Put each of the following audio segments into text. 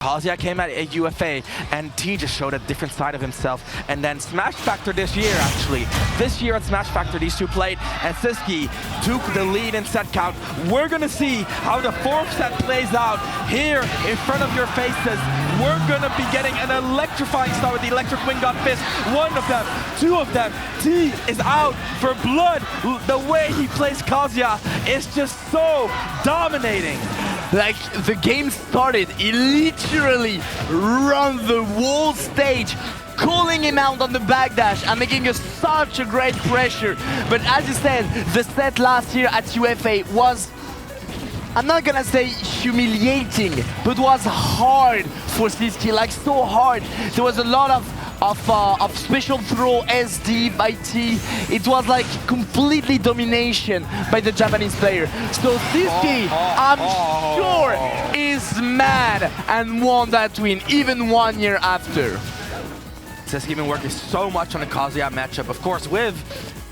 Kazuya came at a UFA, and T just showed a different side of himself. And then Smash Factor this year, actually. This year at Smash Factor, these two played, and Sisqui took the lead in set count. We're gonna see how the fourth set plays out here in front of your faces. We're gonna be getting an electrifying start with the Electric Wing God Fist. One of them, two of them. T is out for blood. The way he plays Kazuya is just so dominating. Like, the game started, he literally ran the whole stage, calling him out on the backdash and making such a great pressure. But as you said, the set last year at UFA was, I'm not gonna say humiliating, but was hard for Sisqui, like so hard. There was a lot of special throw SD by T. It was like completely domination by the Japanese player. So Sisqui, I'm sure, is mad and won that win even 1 year after. Sisqui been working so much on the Kazuya matchup, of course, with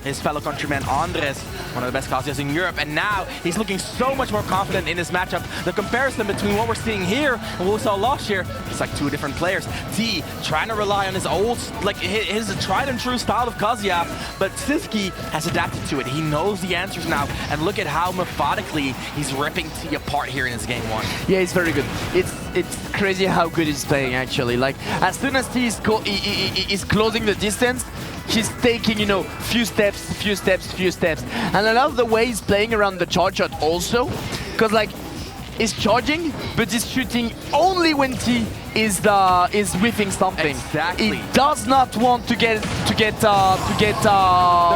his fellow countryman Andres, one of the best Kazuyas in Europe, and now he's looking so much more confident in this matchup. The comparison between what we're seeing here and what we saw last year, it's like two different players. T trying to rely on his old, like his tried and true style of Kazuya, but Sisqui has adapted to it. He knows the answers now, and look at how methodically he's ripping T apart here in his game one. Yeah, it's very good. It's crazy how good he's playing, actually. Like, as soon as T is closing the distance, he's taking, you know, few steps. And I love the way he's playing around the charge shot also, because like, he's charging, but he's shooting only when T is whiffing something. Exactly. He does not want to get the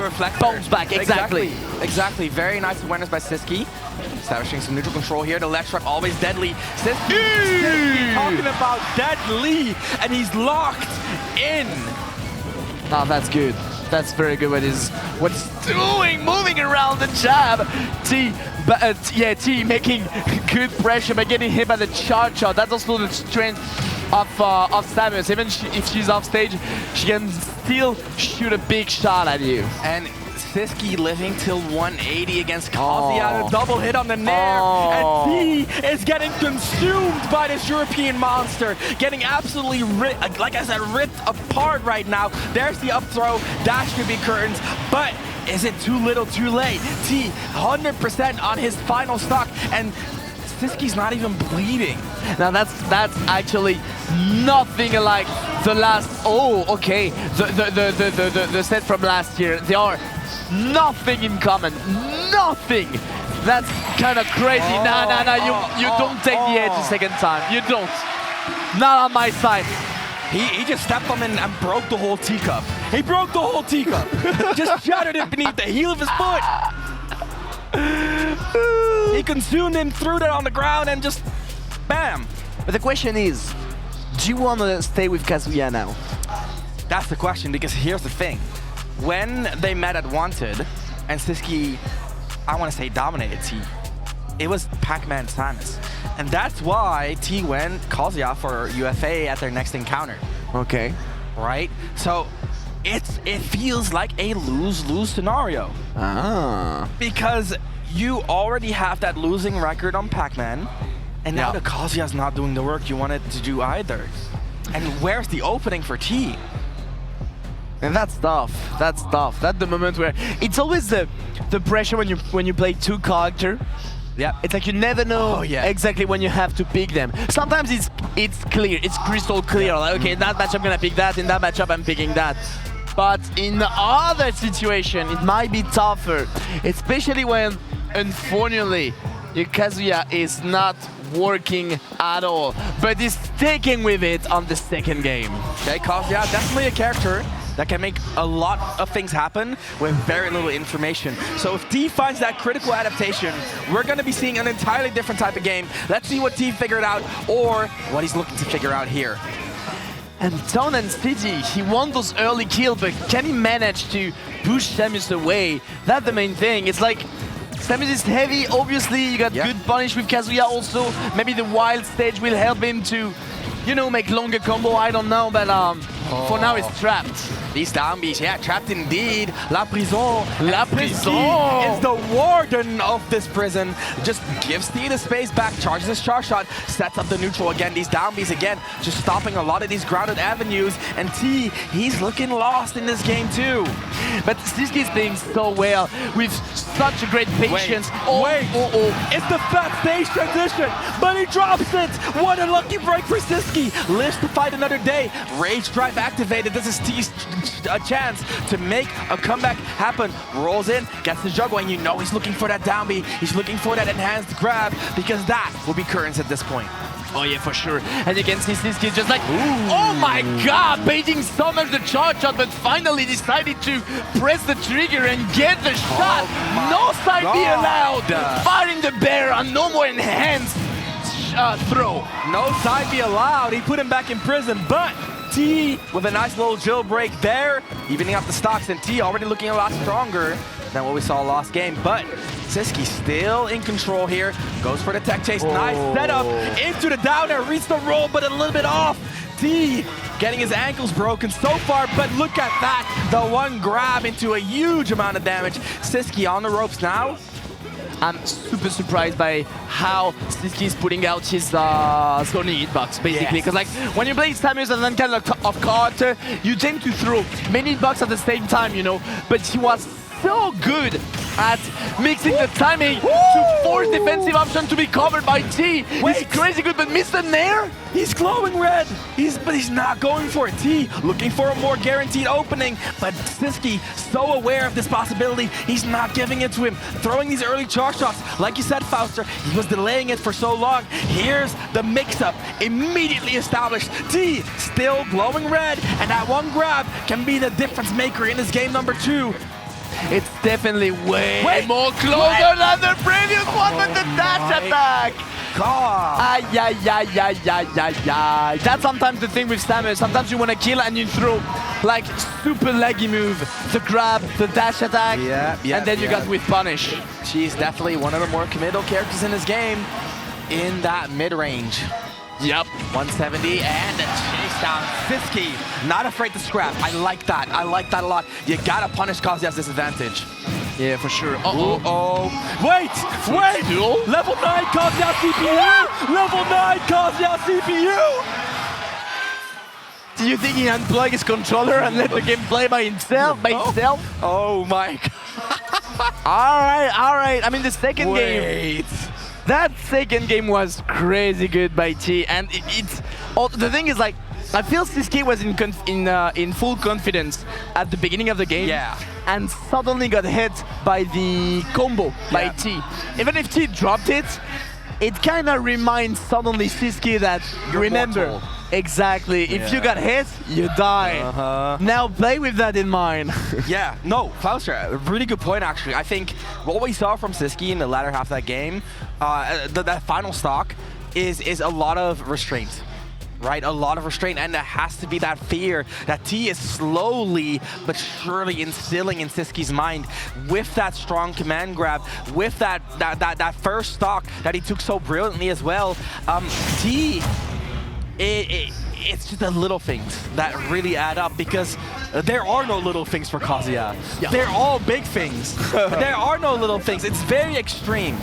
reflector. bounce back. Exactly. Very nice awareness by Sisqui. Establishing some neutral control here. The ledge trap always deadly. Sisqui talking about deadly, and he's locked in. Oh, that's good. That's very good what he's doing, moving around the jab. T making good pressure by getting hit by the charge shot. That's also the strength of Samus. Even if she's off stage, she can still shoot a big shot at you. And Sisqui living till 180 against Kazuya, a double hit on the nair, and T is getting consumed by this European monster, getting absolutely like I said, ripped apart right now. There's the up throw, dash could be curtains, but is it too little, too late? T 100% on his final stock, and Sisqi's not even bleeding. Now that's actually nothing like the last. Oh, okay. The set from last year. They are nothing in common. Nothing. That's kind of crazy. You don't take the edge a second time. You don't. Not on my side. He just stepped on him and broke the whole teacup. He broke the whole teacup. Just shattered it beneath the heel of his foot. He consumed him, threw that on the ground, and just bam. But the question is, do you want to stay with Kazuya now? That's the question, because here's the thing. When they met at Wanted, and Sisqui, I want to say, dominated T, it was Pac-Man Samus. And that's why T went Kazuya for UFA at their next encounter. Okay. Right? So it feels like a lose-lose scenario. Because you already have that losing record on Pac-Man, and now the Kazuya's not doing the work you wanted to do either. And where's the opening for T? And that's tough. That's tough. That's the moment where it's always the pressure when you play two characters. Yeah, it's like you never know exactly when you have to pick them. Sometimes it's clear, it's crystal clear. Like, okay, in that matchup I'm gonna pick that, in that matchup I'm picking that. But in other situation, it might be tougher, especially when, unfortunately, your Kazuya is not working at all, but he's sticking with it on the second game. Okay, Kazuya, definitely a character that can make a lot of things happen with very little information. So if T finds that critical adaptation, we're going to be seeing an entirely different type of game. Let's see what T figured out, or what he's looking to figure out here. And Town and Sisy, he won those early kills, but can he manage to push Samus away? That's the main thing. It's like, Samus is heavy, obviously, you got good punish with Kazuya also. Maybe the wild stage will help him to, you know, make longer combo, I don't know, but for now he's trapped. These zombies, yeah, trapped indeed. La prison. La prison is the warden of this prison. Just gives T the space back, charges his charge shot, sets up the neutral again. These zombies again, just stopping a lot of these grounded avenues. And T, he's looking lost in this game too. But Sisqui is playing so well with such a great patience. It's the fat stage transition, but he drops it. What a lucky break for Sisqui. Lives to fight another day. Rage drive activated. This is T's a chance to make a comeback happen. Rolls in, gets the juggle, and you know he's looking for that down B. He's looking for that enhanced grab because that will be currents at this point. Oh yeah, for sure. And you can see Sisqui just like, oh my god, baiting so much the charge shot, but finally decided to press the trigger and get the shot. No side B allowed. Firing the bear and no more enhanced throw. No side B allowed. He put him back in prison, but T with a nice little jailbreak there, evening out the stocks, and T already looking a lot stronger than what we saw last game. But Sisqui still in control here. Goes for the tech chase. Nice setup into the down air. Reads the roll, but a little bit off. T getting his ankles broken so far, but look at that. The one grab into a huge amount of damage. Sisqui on the ropes now. I'm super surprised by how Sisqui is putting out his Sony hitbox, basically. Because like when you play Samus and then kind of character, you tend to throw many hitbox at the same time, you know. But he was so good at mixing the timing to force defensive option to be covered by T. He's crazy good, but missed the nair. He's glowing red. But he's not going for it. T looking for a more guaranteed opening, but Sisqui so aware of this possibility, he's not giving it to him. Throwing these early charge shots, like you said, Fauster, he was delaying it for so long. Here's the mix-up immediately established. T still glowing red, and that one grab can be the difference maker in this game number 2. It's definitely way more closer than the previous one with the dash attack. God. That's sometimes the thing with Samus. Sometimes you want to kill and you throw like super laggy move, the grab, the dash attack, and then you got with punish. She's definitely one of the more committal characters in this game in that mid-range. Yep. 170 and a chase down. Sisqui, not afraid to scrap. I like that. I like that a lot. You gotta punish Kazuya's disadvantage. Yeah, for sure. Wait! Level 9 Kazuya CPU! Level 9 Kazuya CPU! Do you think he unplugged his controller and let the game play by himself? Oh my god. Alright. I mean, the second game. That second game was crazy good by T, and the thing is, like, I feel Sisqui was in full confidence at the beginning of the game, and suddenly got hit by the combo by T. Even if T dropped it, it kind of reminds suddenly Sisqui that remember. Exactly. If you got hit, you die. Now play with that in mind. No, Fauster, really good point actually. I think what we saw from Sisqui in the latter half of that game, that final stock, is a lot of restraint. Right, a lot of restraint, and there has to be that fear that T is slowly but surely instilling in Sisqi's mind with that strong command grab, with that first stock that he took so brilliantly as well. T, it's just the little things that really add up, because there are no little things for Kazuya. They're all big things. There are no little things. It's very extreme.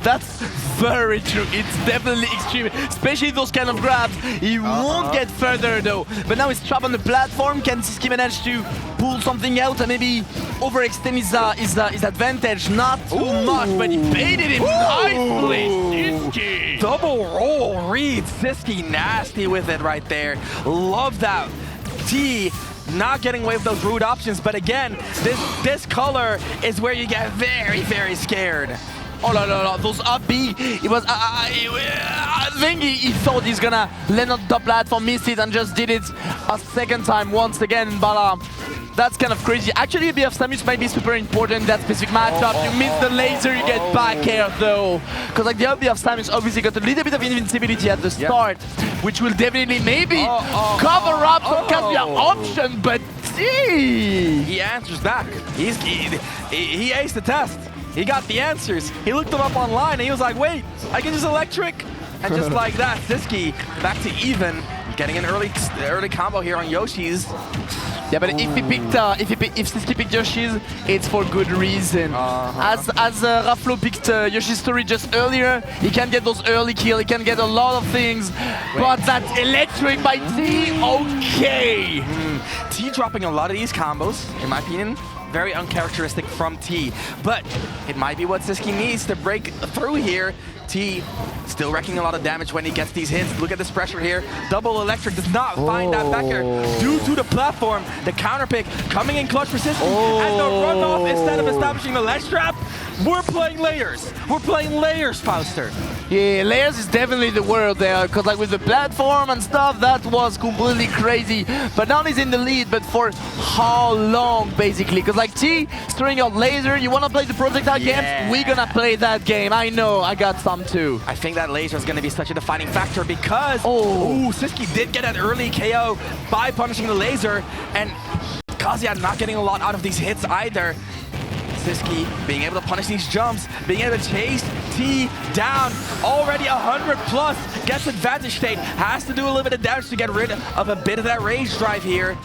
That's very true. It's definitely extreme, especially those kind of grabs. He won't get further though. But now he's trapped on the platform. Can Sisqui manage to pull something out and maybe overextend his advantage? Not too much, but he baited him nicely. Sisqui. Double roll read. Sisqui nasty with it right there. Love that. T not getting away with those rude options, but again, this color is where you get very, very scared. Oh no, those up B, it was, I think he thought he's gonna land on the platform, missed it, and just did it a second time once again, but that's kind of crazy. Actually, a bit of Samus might be super important in that specific matchup. You miss the laser, you get back air though. Because like the LB of Samus obviously got a little bit of invincibility at the start, which will definitely maybe cover up some Kazuya option, but he answers back. He aced the test. He got the answers. He looked them up online and he was like, wait, I can just electric. And just like that, Sisqui back to even, getting an early combo here on Yoshi's. Yeah, but if Sisqui picked Yoshi's, it's for good reason. As Raflo picked Yoshi's story just earlier, he can get those early kills, he can get a lot of things, but that's electric by T, okay. T dropping a lot of these combos, in my opinion. Very uncharacteristic from T, but it might be what Sisqui needs to break through here. T still wrecking a lot of damage when he gets these hits. Look at this pressure here. Double electric does not find that backer due to the platform. The counter pick coming in clutch for Sisqui. And the runoff, instead of establishing the ledge trap, we're playing layers. We're playing layers, Fauster. Yeah, layers is definitely the word there, because like with the platform and stuff, that was completely crazy. But now he's in the lead, but for how long, basically? Because like T, throwing out laser, you want to play the projectile games? We're gonna play that game. I know, I got some too. I think that laser is gonna be such a defining factor because Sisqui did get an early KO by punishing the laser, and Kazuya not getting a lot out of these hits either. Sisqui being able to punish these jumps, being able to chase T down, already 100 plus, gets advantage state, has to do a little bit of damage to get rid of a bit of that rage drive here.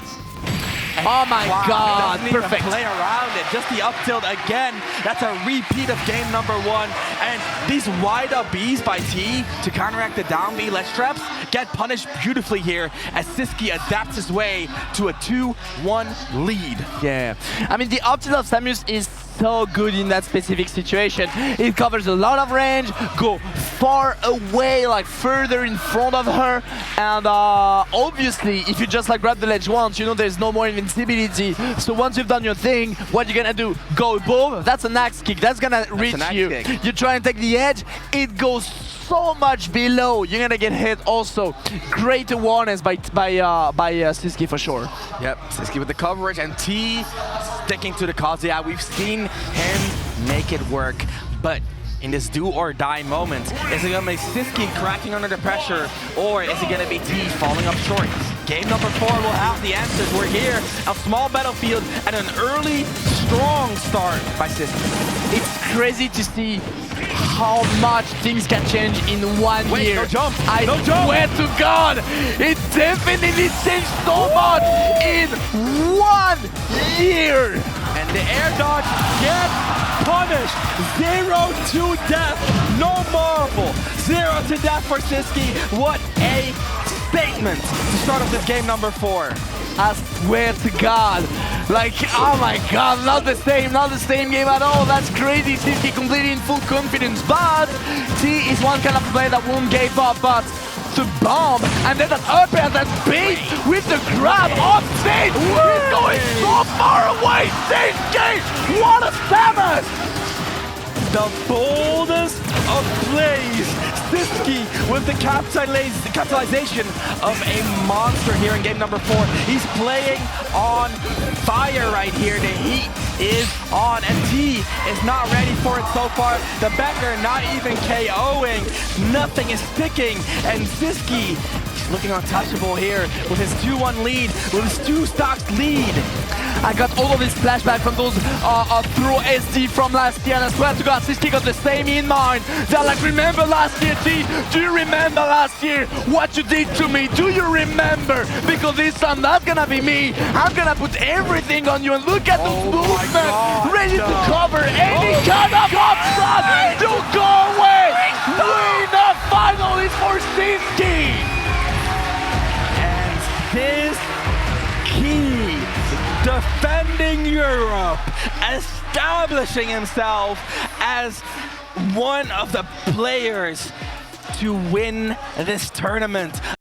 And oh my god, perfect. Even play around it, just the up tilt again. That's a repeat of game number 1. And these wide up Bs by T to counteract the down B ledge traps get punished beautifully here as Sisqui adapts his way to a 2-1 lead. Yeah, I mean the up tilt of Samus is so good in that specific situation. It covers a lot of range, go far away, like further in front of her, and obviously if you just like grab the ledge once, you know there's no more invincibility. So once you've done your thing, what you're gonna do? Go above, that's an axe kick, that's gonna reach you. You try and take the edge, it goes so much below, you're gonna get hit also. Great awareness by Sisqui for sure. Yep, Sisqui with the coverage and T sticking to the Kazuya. We've seen him make it work, but in this do or die moment, is it gonna make Sisqui cracking under the pressure, or is it gonna be T falling up short? Game number 4 will have the answers. We're here, a small battlefield, and an early, strong start by Sisqui. It's crazy to see how much things can change in 1 year. No jump. I swear to God, it definitely changed so much in 1 year. And the air dodge gets punished. 0 to death. No marvel. 0 to death for Sisqui. What a statement to start off this game number 4. I swear to God, like, oh my God, not the same game at all. That's crazy. Sisqui completely in full confidence, but T is one kind of player that won't give up, but to bomb, and then that up air, that bait with the grab off stage. He's going so far away. Sisqui, what a Samus! The boldest of plays. Sisqui with the capitalization of a monster here in game number 4. He's playing on fire right here. The heat is on, and T is not ready for it so far. The backer not even KOing. Nothing is sticking, and Sisqui looking untouchable here with his 2-1 lead, with his 2 stocks lead. I got all of his flashback from those throw SD from last year, and I swear to God, Sisqui got the same in mind. They're like, remember last year, T? Do you remember last year what you did to me? Do you remember? Because this time, that's gonna be me. I'm gonna put everything on you, and look at those movements, ready to cover any kind of upshot. Don't go away. The final is for Sisqui. And Sisqui defending Europe, establishing himself as one of the players to win this tournament.